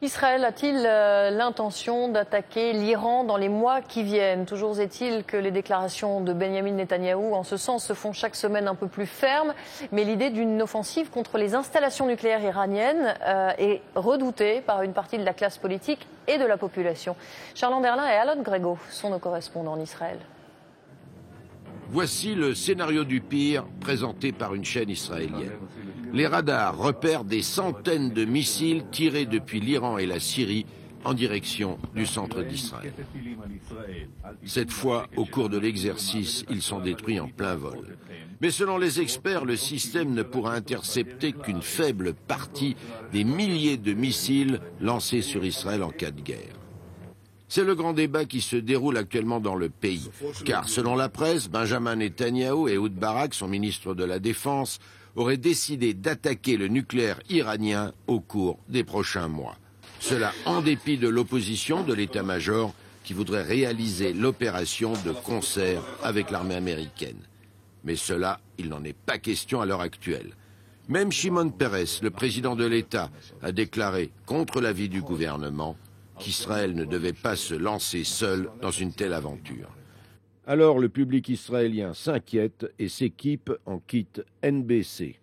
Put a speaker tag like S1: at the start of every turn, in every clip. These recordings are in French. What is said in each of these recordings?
S1: Israël a-t-il l'intention d'attaquer l'Iran dans les mois qui viennent? Toujours est-il que les déclarations de Benyamin Netanyahou en ce sens se font chaque semaine un peu plus fermes, mais l'idée d'une offensive contre les installations nucléaires iraniennes est redoutée par une partie de la classe politique et de la population. Charles Anderlin et Alon Grego sont nos correspondants en Israël.
S2: Voici le scénario du pire présenté par une chaîne israélienne. Les radars repèrent des centaines de missiles tirés depuis l'Iran et la Syrie en direction du centre d'Israël. Cette fois, au cours de l'exercice, ils sont détruits en plein vol. Mais selon les experts, le système ne pourra intercepter qu'une faible partie des milliers de missiles lancés sur Israël en cas de guerre. C'est le grand débat qui se déroule actuellement dans le pays, car selon la presse, Benjamin Netanyahou et Ehud Barak, son ministre de la Défense, auraient décidé d'attaquer le nucléaire iranien au cours des prochains mois. Cela en dépit de l'opposition de l'état-major qui voudrait réaliser l'opération de concert avec l'armée américaine. Mais cela, il n'en est pas question à l'heure actuelle. Même Shimon Peres, le président de l'État, a déclaré, contre l'avis du gouvernement, qu'Israël ne devait pas se lancer seul dans une telle aventure. Alors le public israélien s'inquiète et s'équipe en kit NBC.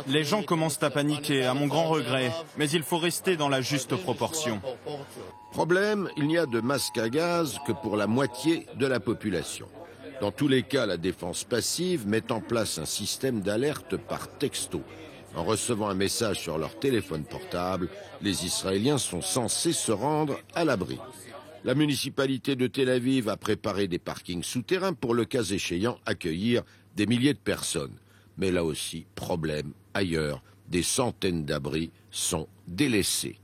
S3: Les gens commencent à paniquer, à mon grand regret, mais il faut rester dans la juste proportion.
S2: Problème, il n'y a de masque à gaz que pour la moitié de la population. Dans tous les cas, la défense passive met en place un système d'alerte par texto. En recevant un message sur leur téléphone portable, les Israéliens sont censés se rendre à l'abri. La municipalité de Tel Aviv a préparé des parkings souterrains pour le cas échéant accueillir des milliers de personnes. Mais là aussi, problème, ailleurs, des centaines d'abris sont délaissés.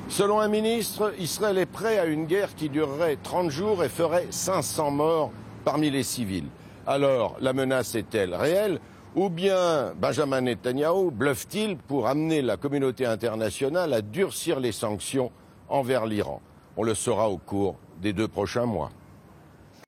S2: Selon un ministre, Israël est prêt à une guerre qui durerait 30 jours et ferait 500 morts parmi les civils. Alors, la menace est-elle réelle ? Ou bien Benjamin Netanyahou bluffe-t-il pour amener la communauté internationale à durcir les sanctions envers l'Iran? On le saura au cours des 2 prochains mois.